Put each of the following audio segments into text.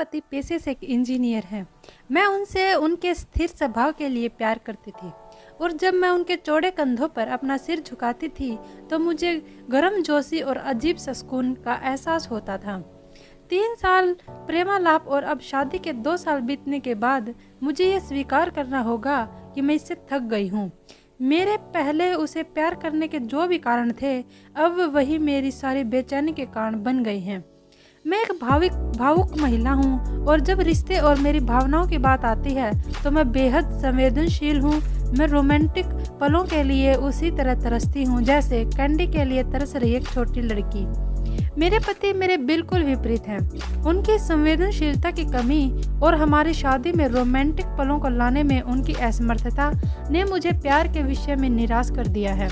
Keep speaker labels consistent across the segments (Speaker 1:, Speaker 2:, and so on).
Speaker 1: पति पेशे से एक इंजीनियर हैं। मैं उनसे उनके स्थिर स्वभाव के लिए प्यार करती थी और जब मैं उनके चौड़े कंधों पर अपना सिर झुकाती थी तो मुझे गर्मजोशी और अजीब सा सुकून का एहसास होता था। 3 साल प्रेमालाप और अब शादी के 2 साल बीतने के बाद मुझे ये स्वीकार करना होगा कि मैं इससे थक गई हूँ। मेरे पहले उसे प्यार करने के जो भी कारण थे, अब वही मेरी सारी बेचैनी के कारण बन गए हैं। मैं एक भावुक महिला हूँ और जब रिश्ते और मेरी भावनाओं की बात आती है तो मैं बेहद संवेदनशील हूँ। मैं रोमांटिक पलों के लिए उसी तरह तरसती हूँ जैसे कैंडी के लिए तरस रही एक छोटी लड़की। मेरे पति मेरे बिल्कुल विपरीत हैं। उनकी संवेदनशीलता की कमी और हमारी शादी में रोमांटिक पलों को लाने में उनकी असमर्थता ने मुझे प्यार के विषय में निराश कर दिया है।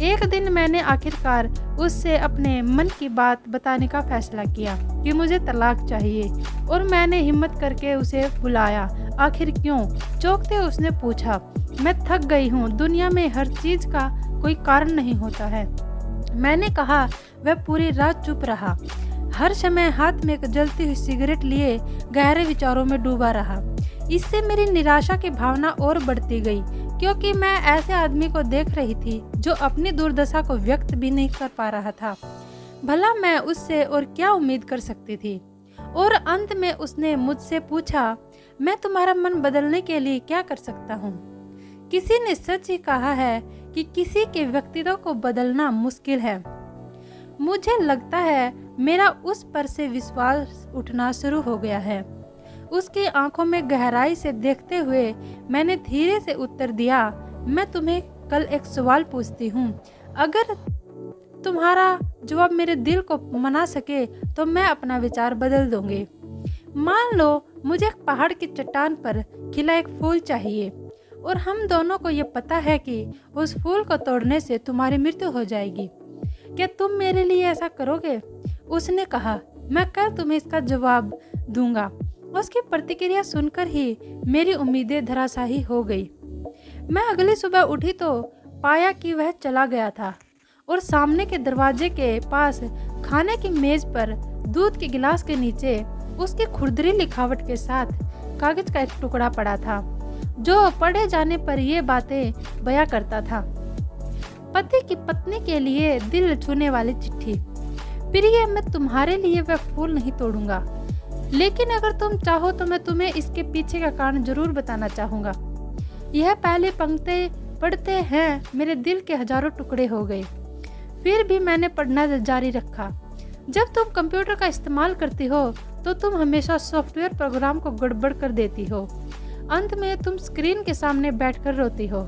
Speaker 1: एक दिन मैंने आखिरकार उससे अपने मन की बात बताने का फैसला किया कि मुझे तलाक चाहिए और मैंने हिम्मत करके उसे बुलाया। आखिर क्यों? चौंकते उसने पूछा। मैं थक गई हूँ, दुनिया में हर चीज का कोई कारण नहीं होता है। मैंने कहा। वह पूरी रात चुप रहा, हर समय हाथ में एक जलती हुई सिगरेट लिए गहरे विचारों में डूबा रहा। इससे मेरी निराशा की भावना और बढ़ती गई क्योंकि मैं ऐसे आदमी को देख रही थी जो अपनी दुर्दशा को व्यक्त भी नहीं कर पा रहा था। भला मैं उससे और क्या उम्मीद कर सकती थी? और अंत में उसने मुझसे पूछा, मैं तुम्हारा मन बदलने के लिए क्या कर सकता हूँ? किसी ने सच ही कहा है कि किसी के व्यक्तित्व को बदलना मुश्किल है। मुझे लगता है मेरा उस पर से विश्वास उठना शुरू हो गया है। उसकी आंखों में गहराई से देखते हुए मैंने धीरे से उत्तर दिया, मैं तुम्हें कल एक सवाल पूछती हूँ। अगर तुम्हारा जवाब मेरे दिल को मना सके तो मैं अपना विचार बदल दूंगी। मान लो मुझे एक पहाड़ की चट्टान पर खिला एक फूल चाहिए और हम दोनों को ये पता है कि उस फूल को तोड़ने से तुम्हारी मृत्यु हो जाएगी। क्या तुम मेरे लिए ऐसा करोगे? उसने कहा। मैं कल तुम्हें इसका जवाब दूंगा। उसकी प्रतिक्रिया सुनकर ही मेरी उम्मीदें धराशायी हो गई। मैं अगली सुबह उठी तो पाया कि वह चला गया था और सामने के दरवाजे के पास खाने की मेज पर दूध के गिलास के नीचे उसकी खुरदरी लिखावट के साथ कागज का एक टुकड़ा पड़ा था जो पढ़े जाने पर ये बातें बयां करता था। पति की पत्नी के लिए दिल छूने वाली चिट्ठी। प्रिय, मैं तुम्हारे लिए वह फूल नहीं तोड़ूंगा, लेकिन अगर तुम चाहो तो मैं तुम्हें इसके पीछे का कारण जरूर बताना चाहूंगा। यह पहली पंक्ति पढ़ते हैं मेरे दिल के हजारों टुकड़े हो गए। फिर भी मैंने पढ़ना जारी रखा। जब तुम कंप्यूटर का इस्तेमाल करती हो तो तुम हमेशा सॉफ्टवेयर प्रोग्राम को गड़बड़ कर देती हो। अंत में तुम स्क्रीन के सामने बैठकर रोती हो।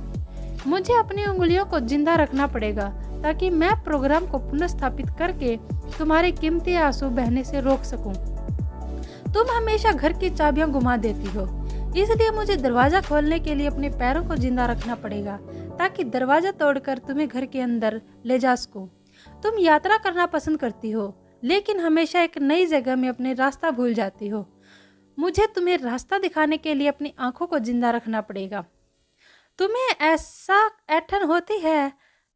Speaker 1: मुझे अपनी उंगलियों को जिंदा रखना पड़ेगा ताकि मैं प्रोग्राम को पुनर्स्थापित करके तुम्हारे कीमती आंसू बहने से रोक सकूं। तुम हमेशा घर की चाबियां गुमा देती हो, इसलिए मुझे दरवाजा खोलने के लिए अपने पैरों को जिंदा रखना पड़ेगा ताकि दरवाजा तोड़कर तुम्हें घर के अंदर ले जा सकूं। तुम यात्रा करना पसंद करती हो, लेकिन हमेशा एक नई जगह में अपने रास्ता भूल जाती हो। मुझे तुम्हें रास्ता दिखाने के लिए अपनी आंखों को जिंदा रखना पड़ेगा। तुम्हें ऐसा ऐंठन होती है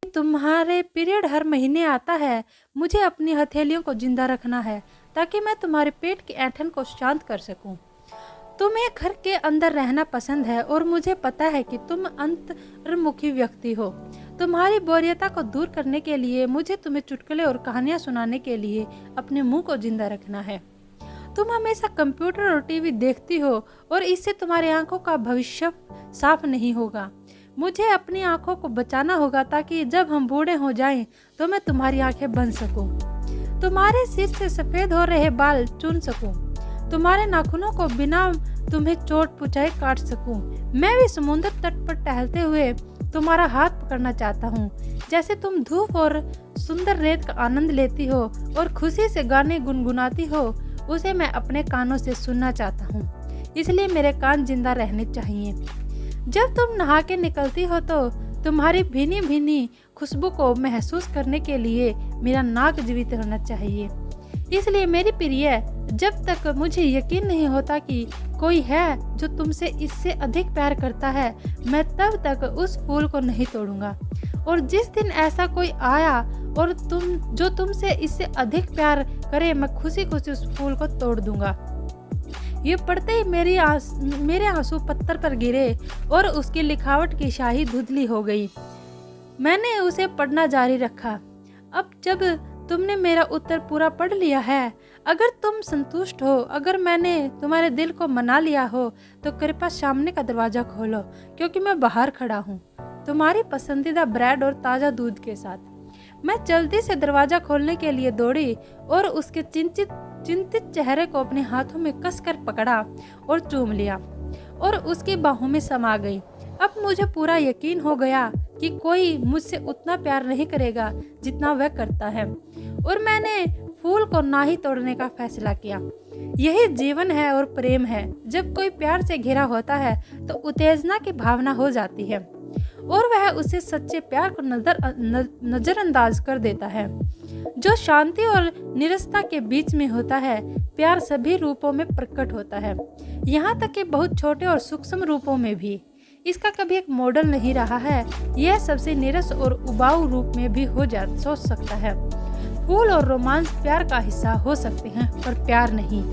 Speaker 1: कि तुम्हारे पीरियड हर महीने आता है। मुझे अपनी हथेलियों को जिंदा रखना है ताकि मैं तुम्हारे पेट की ऐंठन को शांत कर सकूं। तुम्हें घर के अंदर रहना पसंद है और मुझे पता है कि तुम अंतर्मुखी व्यक्ति हो। तुम्हारी बोरियता को दूर करने के लिए मुझे तुम्हें चुटकुले और कहानियां सुनाने के लिए अपने मुंह को जिंदा रखना है। तुम हमेशा कंप्यूटर और टीवी देखती हो और इससे तुम्हारी आंखों का भविष्य साफ नहीं होगा। मुझे अपनी आंखों को बचाना होगा ताकि जब हम बूढ़े हो जाएं तो मैं तुम्हारी आंखें बन सकूं, तुम्हारे सिर से सफेद हो रहे बाल चुन सकूं, तुम्हारे नाखूनों को बिना तुम्हें चोट पहुंचाए काट सकूं। मैं भी समुद्र तट पर टहलते हुए तुम्हारा हाथ पकड़ना चाहता हूँ। जैसे तुम धूप और सुंदर रेत का आनंद लेती हो और खुशी से गाने गुनगुनाती हो, उसे मैं अपने कानों से सुनना चाहता हूँ। इसलिए मेरे कान जिंदा रहने चाहिए। जब तुम नहा के निकलती हो तो तुम्हारी भीनी भीनी खुशबू को महसूस करने के लिए मेरा नाक जीवित होना चाहिए। इसलिए मेरी प्रिय, जब तक मुझे यकीन नहीं होता कि कोई है जो तुमसे इससे अधिक प्यार करता है, मैं तब तक उस फूल को नहीं तोड़ूंगा। और जिस दिन ऐसा कोई आया और तुमसे इससे अधिक प्यार करे, मैं खुशी खुशी उस फूल को तोड़ दूंगा। ये पढ़ते ही मेरे आंसू पत्थर पर गिरे और उसकी लिखावट की शाही धुंधली हो गई। मैंने उसे पढ़ना जारी रखा। अब जब तुमने मेरा उत्तर पूरा पढ़ लिया है, अगर तुम संतुष्ट हो, अगर मैंने तुम्हारे दिल को मना लिया हो, तो कृपया सामने का दरवाजा खोलो, क्योंकि मैं बाहर खड़ा हूँ तुम्हारी पसंदीदा ब्रेड और ताज़ा दूध के साथ। मैं जल्दी से दरवाजा खोलने के लिए दौड़ी और उसके चिंतित चेहरे को अपने हाथों में कसकर पकड़ा और चूम लिया और उसकी बाहों में समा गई। अब मुझे पूरा यकीन हो गया कि कोई मुझसे उतना प्यार नहीं करेगा जितना वह करता है, और मैंने फूल को ना ही तोड़ने का फैसला किया। यही जीवन है और प्रेम है। जब कोई प्यार से घिरा होता है तो उत्तेजना की भावना हो जाती है और वह उसे सच्चे प्यार को नजरअंदाज कर देता है। जो शांति और निरसता के बीच में होता है, प्यार सभी रूपों में प्रकट होता है, यहाँ तक कि बहुत छोटे और सूक्ष्म रूपों में भी। इसका कभी एक मॉडल नहीं रहा है। यह सबसे निरस और उबाऊ रूप में भी सोच सकता है। फूल और रोमांस प्यार का हिस्सा हो सकते हैं, पर प्यार नहीं।